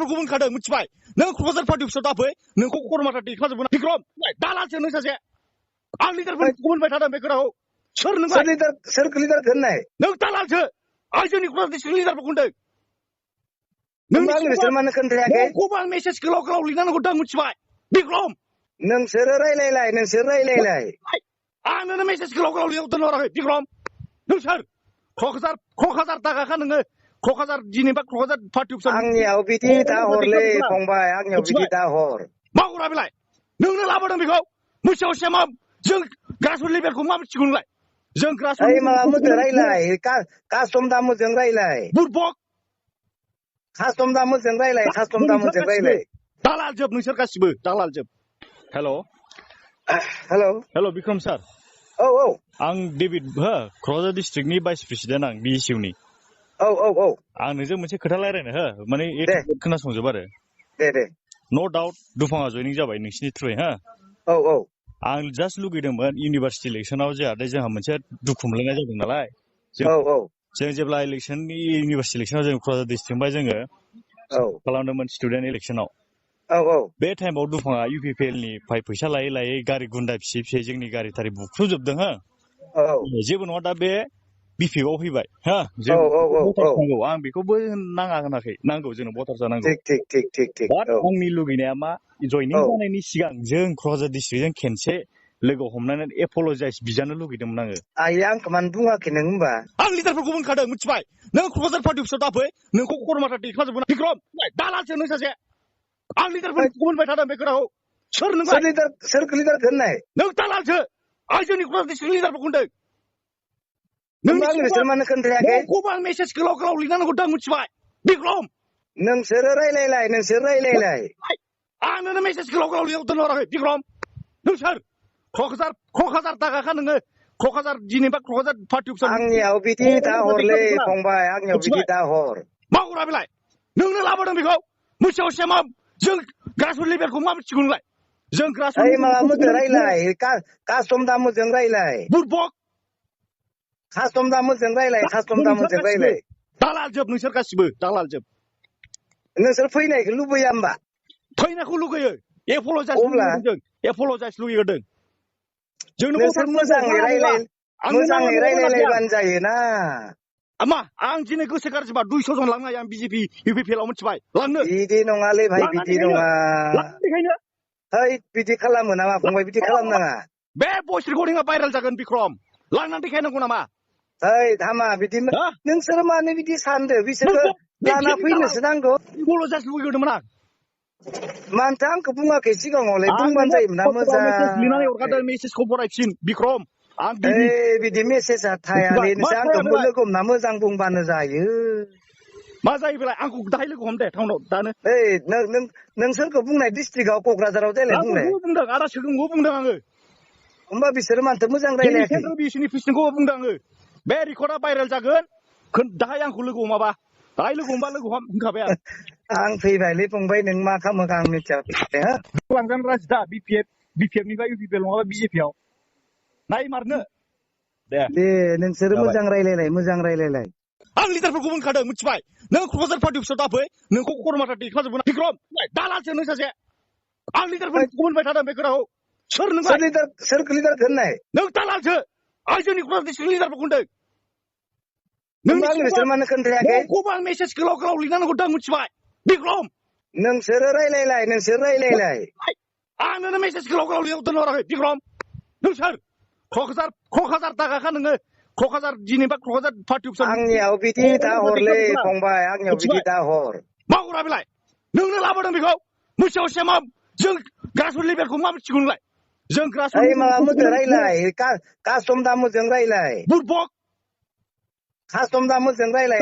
लिडारफोरखौ बुंखादों मिथिबाय नों क'क्राझार पार्टी अफिसाव दाफै नोंखौ खरमाथा दैखांजोबगोन बिक्रम दालालसो नों सासे आं लिडारफोरखौ बुंबाय थादों बे खोथाखौ सोर नोंलाय सोर लिडारखौ होननाय नों दालालसो आं जोंनि क'क्राझार डिस्ट्रिक्ट लिडारफोरखौ होनदों होमबा आंनो बिसोर मानो खोन्थायाखै नोंखौबो आं मेसेज गोलाव गोलाव लिरनांगौ दां मिथिबाय बिक्रम नोंसोरो रायलायलाय आंनो मेसेज गोलाव गोलाव लिरनांगौ दोनहराखै बिक्रम नों सोर क'क्राझार दागाखा नोङो क'क्राझार जेनेबा क'क्राझार पार्टी अफिसाव आंनियाव बिदि दा हरलै फंबाय आंनियाव बिदि दा हर मा हरा बेलाय नोंनो लाबोदों बेखौ मोनसेयाव सेमा जों ग्रासरुट लेभेलखौ मा मिथिगौ नोंलाय जों ग्रासरुट ओइ माबा मोजों रायलाय कास्टम दामोजों रायलाय बुरबक कास्टम दामोजों रायलाय दालाल जोब नोंसोर गासिबो दालाल जोब हेल' बिक्रम सार औ आं डेभिड हो क'क्राझार डिस्ट्रिक्टनि भाइस प्रेसिडेन्ट आं BSUनि औ आं नोंजों मोनसे खोथा रायलायनो हो माने खोनासंजोब आरो दे नो डाउट दुफाङा जयनिं जाबाय नोंसिनि थ्रुयै हो औ आं जास्ट लुगैदोंमोन इउनिभार्सिटि इलेक्सनाव जोंहा मोनसे दुखु मोनलायनाय जादों नालाय जों जेब्ला इउनिभार्सिटि इलेक्सनाव जों क'क्राझार डिस्ट्रिक्टनिफ्राय जोङो खालामदोंमोन स्टुडेन्ट इलेक्सनाव बे टाइमाव दुफाङा UPPLनिफ्राय फैसा लायै गारि गुन्दा फिसा जोंनि गारि थारि बुख्रुजोबदों हो जेबो नङा दा बे BPFआव फैबाय हो जों नांगौ आं बेखौबो नाङा होनाखै नांगौ जोंनो भटार जानांगौ बाट आंनि लुगैनाया मा जयनिं जानायनि सिगां जों क'क्राझार डिस्ट्रिक्टजों खेनसे लोगो हमनानै एपलजाइज बिजानो लुगैदोंमोन आङो आंखौ मानो बुङाखै नों होमबा आं लिडारफोरखौ बुंखादों मिथिबाय नों क'क्राझार पार्टी अफिसाव दाफै नोंखौ खरमाथा दैखांजोबगोन बिक्रम दालालसो नों सासे आं लिडारफोरखौ बुंबाय थादों बे खोथाखौ सोर नोंलाय सोर लिडारखौ होननाय नों दालालसो आं जोंनि क'क्राझार डिस्ट्रिक्ट लिडारफोरखौ होनदों होमबा आंनो बिसोर मानो खोन्थायाखै नोंखौबो आं मेसेज गोलाव गोलाव लिरनांगौ दां मिथिबाय बिक्रम नोंसोरो रायलायलाय आंनो मेसेज गोलाव गोलाव लिरनांगौ दोनहराखै बिक्रम नों सोर क'क्राझार दागाखा नोङो क'क्राझार जेनेबा क'क्राझार पार्टी अफिसाव आंनियाव बिदि दा हरलै फंबाय आंनियाव बिदि दा हर मा हरा बेलाय नोंनो लाबोदों बेखौ मोनसेयाव सेमा जों ग्रासरुट लेभेलखौ मा मिथिगौ नोंलाय जों ग्रासरुट माबा मोजों रायलाय कास्टम दामोजों रायलाय बुरबक कास्टम दामोजों रायलाय दालाल जोब नोंसोर गासिबो दालाल जोब नोंसोर फैनायखौ लुबैया होमबा फैनायखौ लुगैयो एपलजाइस लुगैदों जोंनो नोंसोर मोजाङै रायलायलायबानो जायोना मा आं दिनै गोसो गाज्रिबा 200 जन लांनो हायो आं BJP UPPLआव मिथिबाय लांनो बिदि नङालै भाइ बिदि नङा बिदि खालामो नामा फंबाय बिदि खालामनाङा बे भइस रेकर्डिंआ भाइरेल जागोन बिक्रम लांनानै देखायनांगौ नामा हामा बिदि नोंसोर मानो बिदि सानदो बिसोरखौ लाना फैनोसो नांगौ एपलजाइस लुगैदोंमोन आं मानोथो आंखौ बुङाखै सिगाङावलाय बुंबानो जायोमोन ना मोजां लिरनानै हरखादों मेसेजखौ फरायफिन बिक्रम आं बिदि मेसेजआ थायालै नोंसोर आंखौ लोगो हमना मोजां बुंबानो जायो मा जायो बेलाय आंखौ दाहाय लोगो हम दे टाउनाव दानो नों सोरखौ बुंनाय डिस्ट्रिक्टआव क'क्राझाराव देलाय बुंलाय बुंदों आदा सोगोमखौ बुंदों आङो होमबा बिसोरो मानोथो मोजां रायलायाखै सेन्ट्रेल BSUनि प्रेसिडेन्टखौ बुंदों आङो बे रेकर्डआ भाइरेल जागोन दाहाय आंखौ लोगो हमाबा दाहाय लोगो हमबा लोगो हम होनखाबाय आं फैबायलै फंबाय नों मा खालामो आं मिथिया लांजानो राजि दा BPFनिफ्राय UPPL नङाबा BJPआव नायमारनो दे नोंसोरो मोजां रायलायलाय आं लिडारफोरखौ बुंखादों मिथिबाय नों क'क्राझार पार्टी अफिसाव दाफै नोंखौ खरमाथा दैखांजोबगोन बिक्रम दालालसो नों सासे आं लिडारफोरखौ बुंबाय थादों बे खोथाखौ सोर लिडारखौ होननाय नों दालालसो आं जोंनि क'क्राझार डिस्ट्रिक्ट लिडारफोरखौ होनदों आंनो बिसोर मानो खोन्थायाखै नोंखौबो आं मेसेज गोलाव गोलाव लिरनांगौ दां मिथिबाय बिक्रम नोंसोरो रायलायलाय आंनो मेसेज गोलाव गोलाव लिरनांगौ दोनहराखै बिक्रम नों सोर क'क्राझार दागाखा नोङो क'क्राझार जेनेबा क'क्राझार पार्टी अफिसाव आंनियाव बिदि दा हरलै फंबाय आंनियाव बिदि दा हर मा हरा बेलाय नोंनो लाबोदों बेखौ मोनसेयाव सेमा जों ग्रासरुट लेभेलखौ मा मिथिगौ नोंलाय जों ग्रासरुट माबा मोजों रायलाय कास्टम दामोजों रायलाय बुरबक कास्टम दामोजों रायलाय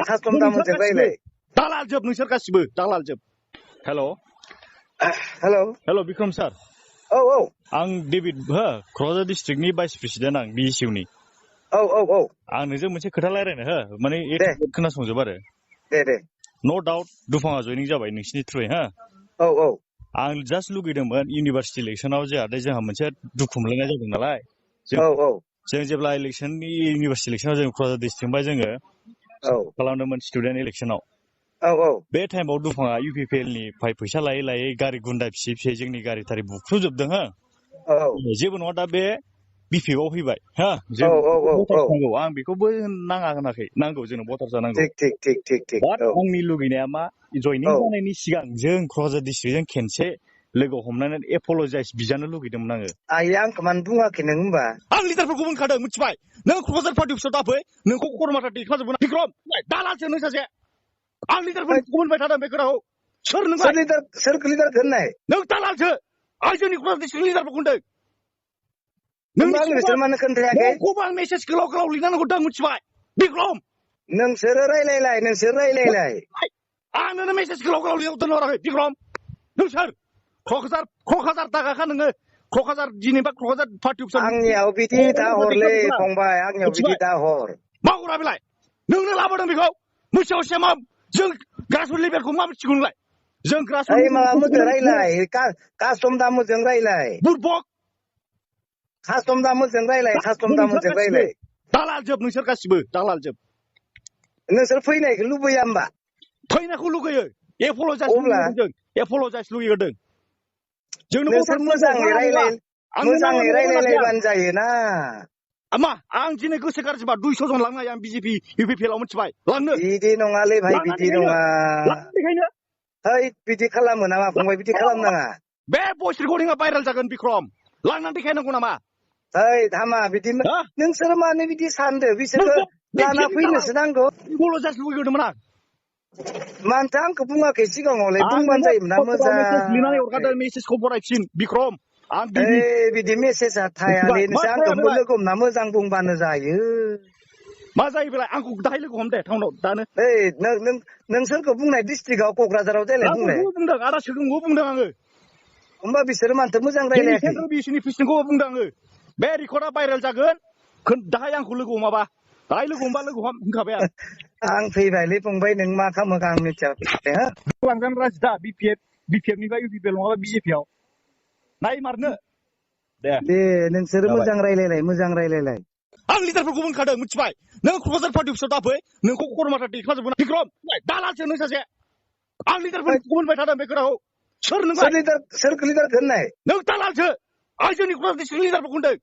दालाल जोब नोंसोर गासिबो दालाल जोब हेल' बिक्रम सार औ आं डेभिड क'क्राझार डिस्ट्रिक्टनि भाइस प्रेसिडेन्ट आं BSUनि औ आं नोंजों मोनसे खोथा रायलायनो हो माने खोनासंजोब आरो दे नो डाउट दुफाङा जयनिं जाबाय नोंसिनि थ्रुयै औ आं जास्ट लुगैदोंमोन इउनिभार्सिटि इलेक्सनाव जोंहा मोनसे दुखु मोनलायनाय जादों नालाय जों जेब्ला इउनिभार्सिटि इलेक्सनाव जों क'क्राझार डिस्ट्रिक्टनिफ्राय जोङो खालामदोंमोन स्टुडेन्ट इलेक्सनाव बे टाइमाव दुफाङा UPPL निफ्राय फैसा लायै लायै गारि गुन्दा फिसा फिसा जोंनि गारि थारि बुख्रुजोबदों हो जेबो नङा दा बे BPF आव फैबाय हो जों भटार्स नांगौ आं बेखौबो नाङा होनाखै नांगौ जोंनो भटार्स नांगौ बाट आंनि लुगैनाया मा जयनिं जानायनि सिगां जों क'क्राझार डिस्ट्रिक्टजों खेनसे लोगो हमनानै एपलजाइज बिजानो लुगैदोंमोन आङो आइया आंखौ मानो बुङाखै नों होमबा आं लिडारफोरखौ बुंखादों मिथिबाय नों क'क्राझार पार्टी अफिसाव दाफै नोंखौ करमाटा दैखांजोबगोन बिक्रम दालालसो नों सासे आं लिडारफोरखौ बुंबाय थादों बे खोथाखौ सोर नोंलाय सोरखौ लिडारखौ होननाय नों दालालसो आं जोंनि क'क्राझार डिस्ट्रिक्ट लिडारफोरखौ होनदों होमबा आं बिसोर मानो खोन्थायाखै नोंखौबो आं मेसेज गोलाव गोलाव लिरनानै हरदों मिथिबाय बिक्रम नोंसोरो रायलायलाय आं नोंनो मेसेज गोलाव गोलाव लिरहरदों हराखै बिक्रम नों सोर क'क्राझार दागाखा नोङो क'क्राझार जेनेबा क'क्राझार पार्टी अफिसाव आंनियाव बिदि दा हरलै फंबाय आंनियाव बिदि दा हर मा हरा बेलाय नोंनो लाबोदों बेखौ मोनसेयाव सेमा जों ग्रासरुट लेभेलखौ मा मिथिगौ नोंलाय जों ग्रासरुट माबा मोजां रायलाय कास्टम दामोजों रायलाय बुरबक कास्टम दामोजों रायलाय दालाल जोब नोंसोर गासिबो दालाल जोब नोंसोर फैनायखौ लुबैया होमबा फैनायखौ लुगैयो एपलजाइस लुगैदों जोंनो नोंसोर मोजाङै रायलायलायबानो जायोना मा आं दिनै गोसो गाज्रिबा 200 जन लांनो हायो आं BJP UPPL आव मिथिबाय लांनो बिदि नङालै भाइ बिदि नङा बिदि खालामो नामा फंबाय बिदि खालामनाङा बे भइस रेकर्डिंआ भाइरेल जागोन बिक्रम लांनानै देखायनांगौ नामा हामा बिदि नोंसोर मानो बिदि सानदो बिसोरखौ लाना फैनोसो नांगौ एपलजाइस लुगैदोंमोन आं मानोथो आंखौ बुङाखै सिगाङावलाय बुंबानो जायोमोन ना मोजां लिरनानै हरखादों मेसेजखौ फरायफिन बिक्रम आं बिदि मेसेजआ थायालै नोंसोर आंखौ लोगो हमना मोजां बुंबानो जायो मा जायो बेलाय आंखौ दाहाय लोगो हम दे टाउनाव दानो नोंसोरखौ बुंनाय डिस्ट्रिक्टआव क'क्राझाराव देलाय बुंलाय बुंदों आदा सोगोमखौ बुंदों आङो होमबा बिसोरो मानोथो मोजां रायलायाखै बिसोरनि प्रेसिडेन्टखौ बुंदों आङो बे रेकर्डआ भाइरेल जागोन दाहाय आंखौ लोगो हमाबा दाहाय लोगो हमबा लोगो हम होनखाबाय आं फैबायलै फंबाय नों मा खालामो आं मिथिया लांजानो राजि दा BPF निफ्राय UPPL नङाबा BJP आव नायमारनो दे नोंसोरो मोजां रायलायलाय आं लिडारफोरखौ बुंखादों मिथिबाय नों क'क्राझार पार्टी अफिसाव दाफै नोंखौ करमाटा दैखांजोबगोन बिक्रम दालालसो नों सासे आं लिडारफोरखौ बुंबाय थादों बे खोथाखौ सोर नोंलाय सोरखौ लिडारखौ होननाय नों दालालसो आं जोंनि क'क्राझार डिस्ट्रिक्ट लिडारफोरखौ होनदों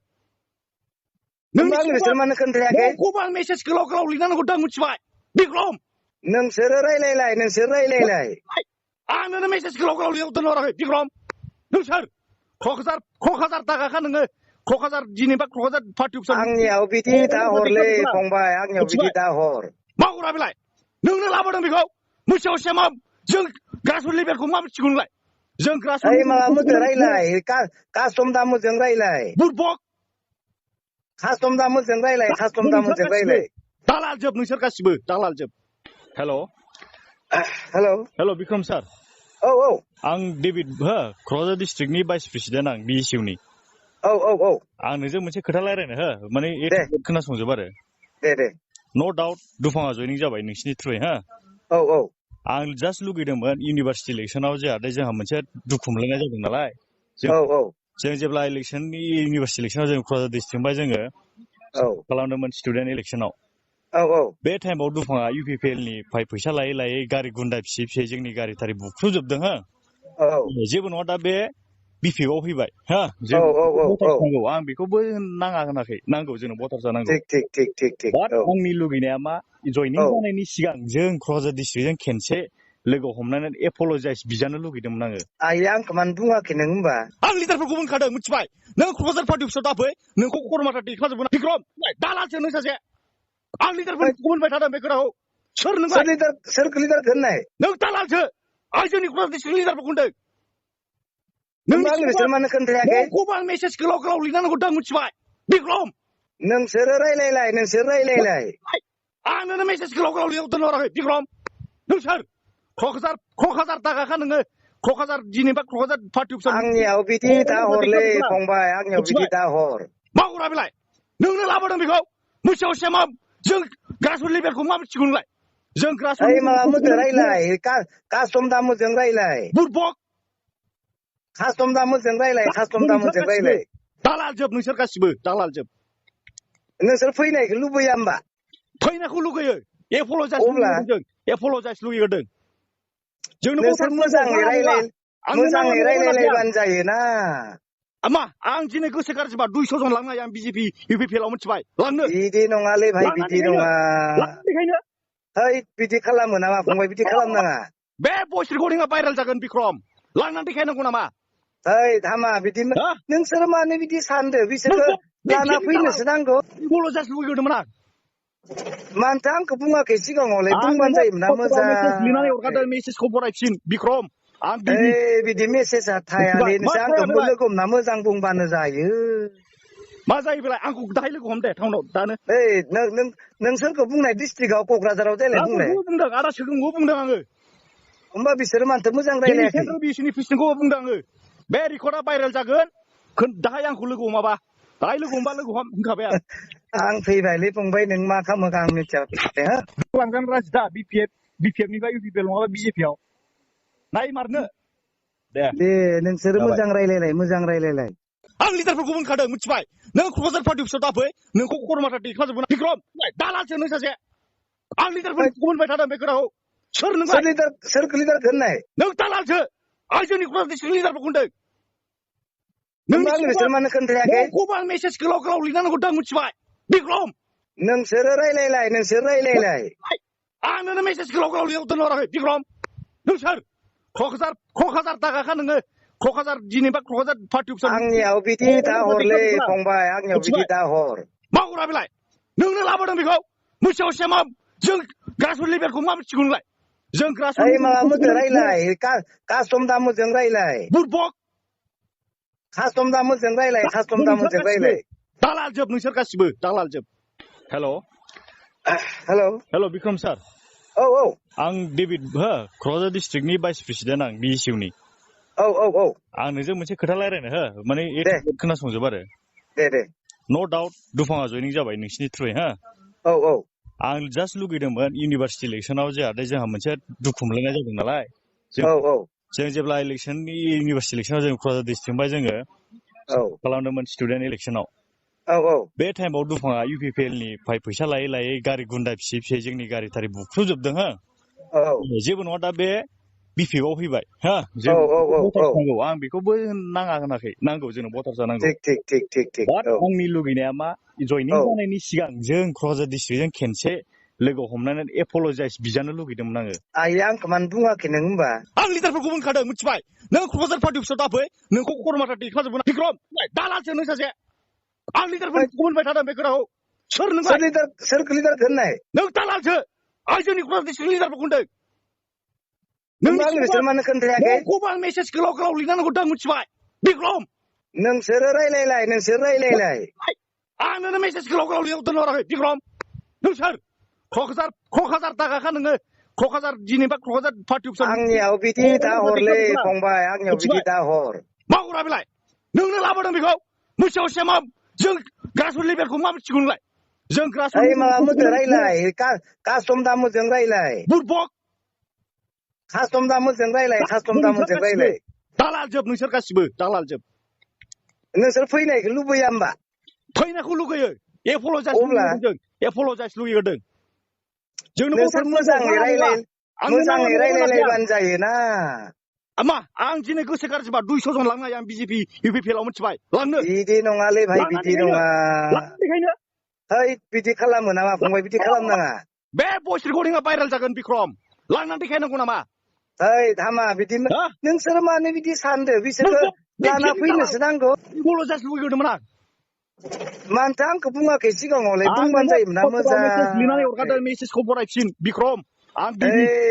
बिसोर मानो खोन्थायाखै नोंखौबो आं मेसेज गोलाव गोलाव लिरनानै हरदों मिथिबाय बिक्रम नोंसोरो रायलायलाय आं नोंनो मेसेज गोलाव गोलाव लिरहरदों हराखै बिक्रम नों सोर क'क्राझार दागाखा नोङो क'क्राझार जेनेबा क'क्राझार पार्टी अफिसाव आंनियाव बिदि दा हरलै फंबाय आंनियाव बिदि दा हर मा हरा बेलाय नोंनो लाबोदों बेखौ मोनसेयाव सेमा जों ग्रासरुट लेभेलखौ मा मिथिगौ नोंलाय जों ग्रासरुट माबा मोजां रायलाय कास्टम दामोजों रायलाय बुरबक कास्टम दामोजों रायलाय दालाल जोब नोंसोर गासिबो दालाल जोब हेल' बिक्रम सार आं डेभिड क'क्राझार डिस्ट्रिक्टनि भाइस प्रेसिडेन्ट आं BSU नि आं नोंजों मोनसे खोथा रायलायनो माने खोनासंजोब आरो दे नो डाउट दुफाङा जयनिं जाबाय नोंसिनि थ्रुयै आं जास्ट लुगैदोंमोन इउनिभार्सिटि इलेक्सनाव जोंहा मोनसे दुखु मोनलायनाय जादों नालाय जों जेब्ला इउनिभार्सिटि इलेक्सनाव जों क'क्राझार डिस्ट्रिक्टनिफ्राय जोङो खालामदोंमोन स्टुडेन्ट इलेक्सनाव बे टाइमाव दुफाङा UPPL निफ्राय फैसा लायै लायै गारि गुन्दा फिसा फिसा जोंनि गारि थारि बुख्रुजोबदों जेबो नङा दा बे BPF आव फैबाय जों भटार्स नांगौ आं बेखौबो नाङा होनाखै नांगौ जोंनो भटार्स नांगौ बाट आंनि लुगैनाया मा जयनिं जानायनि सिगां जों क'क्राझार डिस्ट्रिक्टजों खेनसे लोगो हमनानै एपलजाइज बिजानो लुगैदोंमोन आङो आंखौ मानो बुङाखै नों होमबा आं लिडारफोरखौ बुंखादों मिथिबाय नों क'क्राझार पार्टी अफिसाव दाफै नोंखौ करमाटा दैखांजोबगोन बिक्रम दालालसो नों सासे आं लिडारफोरखौ बुंबाय थादों बे खोथाखौ सोर नोंलाय सोरखौ लिडारखौ होननाय नों दालालसो आं जोंनि क'क्राझार डिस्ट्रिक्ट लिडारफोरखौ होनदों बिसोर मानो खोन्थायाखै नोंखौबो आं मेसेज गोलाव गोलाव लिरनानै हरदों मिथिबाय बिक्रम नोंसोरो रायलायलाय आं नोंनो मेसेज गोलाव गोलाव लिरहरदों हराखै बिक्रम नों सोर क'क्राझार दागाखा नोङो क'क्राझार जेनेबा क'क्राझार पार्टी अफिसाव आंनियाव बिदि दा हरलै फंबाय आंनियाव बिदि दा हर मा हरा बेलाय नोंनो लाबोदों बेखौ मोनसेयाव सेमा जों ग्रासरुट लेभेलखौ मा मिथिगौ नोंलाय जों ग्रासरुट माबा मोजां रायलाय कास्टम दामोजों रायलाय बुरबक कास्टम दामोजों रायलाय दालाल जोब नोंसोर गासिबो दालाल जोब नोंसोर फैनायखौ लुबैया होमबा फैनायखौ लुगैयो एपलजाइस लुगैदों जोंनो नोंसोर मोजाङै रायलायलायबानो जायोना मा आं दिनै गोसो गाज्रिबा 200 जन लांनो हायो आं बिजेपि इउपिपिएलआव मिथिबाय लांनो बिदि नङालै भाइ बिदि नङा बेखायनो है बिदि खालामो नामा फंबाय बिदि खालामनाङा बे भइस रेकर्डिंआ भाइरेल जागोन बिक्रम लांनानै देखायनांगौ नामा ओइ धामा बिदि नोंसोर मानो बिदि सानदो बिसोरखौ लाना फैनोसो नांगौ पलजाइस लुगैदोंमोन आं मानोथो आंखौ बुङाखै सिगाङावलाय बुंबानो जायोमोन ना मोजां लिरनानै हरखादों मेसेजखौ फरायफिन बिक्रम आं बिदि मेसेजआ थायालै नोंसोर आंखौ लोगो हमना मोजां बुंबानो जायो मा जायो बेलाय आंखौ दाहाय लोगो हम दे टाउनाव दानो नोंसोरखौ बुंनाय डिस्ट्रिक्टआव क'क्राझाराव देलाय बुंलाय बुंदों आदा सोगोमखौ बुंदों आङो होमबा बिसोरो मानोथो मोजां रायलायाखै सेन्ट्रेल बिएससिनि प्रेसिडेन्टखौ बुंदों आङो बे रेकर्डआ भाइरेल जागोन दाहाय आंखौ लोगो हमाबा दाहाय लोगो हमबा लोगो हम होनखाबाय आं फैबायलै फंबाय नों मा खालामो आं मिथिया लांजान राजि दा बिपिएफनिफ्राय इउपिपिएल नङाबा बिजेपिआव नायमारनो दे नोंसोरो मोजां रायलायलाय आं लिडारफोरखौ बुंखादों मिथिबाय नों क'क्राझार पार्टि अफिसाव दाफै नोंखौ खरमाथा दैखाजोबगोन बिक्रम दालालसो नों सासे आं लिडारफोरखौ बुंबाय थादों बे खोथाखौ सोर लिडारखौ होननाय नों दालालसो आं जोंनि क'क्राझार डिस्ट्रिक्ट लिडारफोरखौ होनदों बिसोर मानो खोन्थायाखै आं मेसेज गोलाव गोलाव लिरनानै हरदों मिथिबाय बिक्रम नोंसोरो रायलायलाय आं नोंनो मेसेज गोलाव गोलाव लिरहरदों बिक्रम नों सोर क'क्राझार दागाखा नोङो क'क्राझार जेनेबा क'क्राझार पार्टि अफिसाव आंनियाव बिदि दाहरलै फंबाय आंनियाव बिदि दाहर मा हरा बेलाय नोंनो लाबोदों बेखौ मोनसे मा जों ग्रासरुट लेभेलखौ मा मिथिगौ नोंलाय जों ग्रासरुट माबामोनजों रायलाय कास्टम दामोजों रायलाय बुरबक कास्टम दामोजों रायलाय दालाल जोब नोंसोर गासिबो दालाल जोब हेल' बिक्रम सार औ आं डेभिड क'क्राझार डिस्ट्रिक्टनि भाइस प्रेसिडेन्ट आं बिएसइउनि औ आं नोंजों मोनसे खोथा रायलायनो माने खोनासंजोब आरो दे नो डाउट दुफाङा जयनिं जाबाय नोंसिनि थ्रुयै औ आं जास्ट लुगैदोंमोन इउनिभार्सिटि इलेक्सनाव जोंहा मोनसे दुखु मोनलायनाय जादों नालाय जों जेब्ला इउनिभार्सिटि इलेक्सनाव जों क'क्राझार डिस्ट्रिक्टनिफ्राय जोङो खालामदोंमोन स्टुडेन्ट इलेक्सनाव बे टाइमाव दुफाङा इउपिपिएलनिफ्राय फैसा लायै गारि गुन्दा फिसा जोंनि गारि थारि बुख्रुजोबदों जेबो नङा दा बे बिपिएफआव फैबाय आं बेखौबो नाङा होनाखै नांगौ जोंनो भटार जानांगौ आंनि लुगैनाया मा जयनिं जानायनि सिगां जों क'क्राझार डिस्ट्रिक्टजों खेनसे लोगो हमनानै एपलजाइज बिजानो लुगैदोंमोन आङो आंखौ मानो बुङाखै नों होमबा आं लिडारफोरखौ बुंखादों मिथिबाय नों क'क्राझार पार्टि अफिसाव दाफै नोंखौ खरमाथा दैखाजोबगोन बिक्रम दालालसो नों सासे आं लिडारफोरखौ बुंबाय थादों बे खोथाखौ सोर लिडारखौ होननाय नों दालालसो आं जोंनि क'क्राझार डिस्ट्रिक्ट लिडारफोरखौ होनदों बिसोर मानो खोन्थायाखै आं मेसेज गोलाव गोलाव लिरनानै हरदों मिथिबाय बिक्रम नोंसोरो रायलायलाय आं नोंनो मेसेज गोलाव गोलाव लिरहरदों बिक्रम नों सोर क'क्राझार दागाखा नोङो क'क्राझार जेनेबा क'क्राझार पार्टि अफिसाव आंनियाव बिदि दाहरलै फंबाय आंनियाव बिदि दाहर मा हरा बेलाय नोंनो लाबोदों बेखौ मोनसे मा जों ग्रासरुट लेभेलखौ मा मिथिगौ नोंलाय जों ग्रासरुट माबामोनजों रायलाय कास्टम दामोजों रायलाय बुरबक कास्टम दामोजों रायलाय दालाल जोब नोंसोर गासिबो दालाल जोब नोंसोर फैनायखौ लुबैया होमबा फैनायखौ लुगैयो एपलजाइस लुगैदों जोंनो नोंसोर मोजाङै रायलायलायबानो जायोना मा आं दिनै गोसो गाज्रिबा 200 जन लांनो हायो आं बिजेपि इउपिपिएलआव मिथिबाय लांनो बिदि नङालै भाइ बिदि नङा बिदि खालामो नामा फंबाय बिदि खालामनाङा बे भइस रेकर्डिंआ भाइरेल जागोन बिक्रम लांनानै देखायनांगौ नामा धामा बिदि नोंसोर मानो बिदि सानदो बिसोरखौ लाना फैनोसो नांगौ पलजाइस लुगैदोंमोन आं मानोथो आंखौ बुङाखै सिगाङावलाय बुंबानो जायोमोन ना मोजां लिरनानै हरखादों मेसेजखौ फरायफिन बिक्रम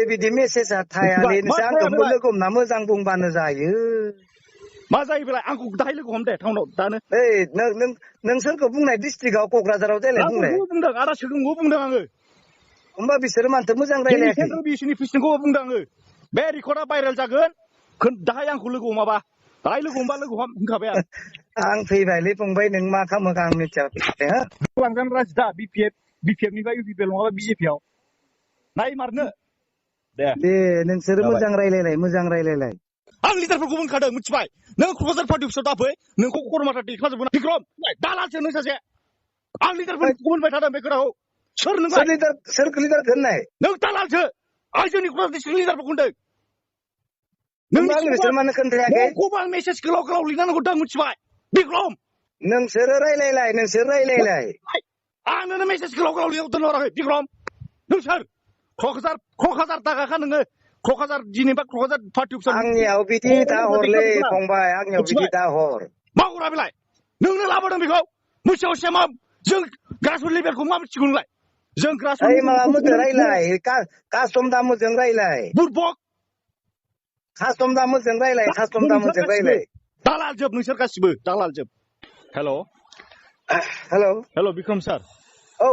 बिदि मेसेजआ थायालै नोंसोर आंखौ लोगो हमना मोजां बुंबानो जायो मा जायो बेलाय आंखौ दाहाय लोगो हम दे टाउनाव दानो नोंसोरखौ बुंनाय डिस्ट्रिक्टआव क'क्राझाराव देलाय बुंलाय बुंदों आदा सोगोमखौ बुंदों आङो होमबा बिसोरो मानोथो मोजां रायलायाखै सेन्ट्रेल बिएससिनि प्रेसिडेन्टखौ बुंदों आङो बे रेकर्डआ भाइरेल जागोन दाहाय आंखौ लोगो हमाबा दाहाय लोगो हमबा लोगो हम होनखाबाय आं फैबायलै फंबाय नों मा खालामो आं मिथिया लांजान राजि दा बिपिएफनिफ्राय इउपिपिएल नङाबा बिजेपिआव नायमारनो दे नोंसोरो मोजां रायलायलाय आं लिडारफोरखौ बुंखादों मिथिबाय नों क'क्राझार पार्टि अफिसाव दाफै नोंखौ खरमाथा दैखाजोबगोन बिक्रम दालालसो नों सासे आं लिडारफोरखौ बुंबाय थादों बे खोथाखौ सोर लिडारखौ होननाय नों दालालसो आं जोंनि क'क्राझार डिस्ट्रिक्ट लिडारफोरखौ होनदों होमबा आंनो बिसोर मानो खोन्थायाखै गबाल मेसेज गोलाव गोलाव लिरनांगौ दां मिथिबाय बिक्रम नोंसोरो रायलायलाय आंनो मेसेज गोलाव गोलाव लिरनांगौ दोनहराखै बिक्रम नोंसोर क'क्राझार दागाखा नोङो क'क्राझार जेनेबा क'क्राझार पार्टि अफिसाव आंनियाव बिदि दा हरलै फंबाय आंनियाव बिदि दा हर मा हरा बेलाय नोंनो लाबोदों बेखौ मोनसेयाव सेमा जों ग्रासरुट लेभेलखौ मा मिथिगौ नोंलाय जों ग्रासरुट ओइ माबा मोजां रायलाय कास्टम दामोजों रायलाय बुरबक कास्टम दामोजों रायलाय दालाल जोब नोंसोर गासिबो दालाल जोब हेल' हेल' बिक्रम सार औ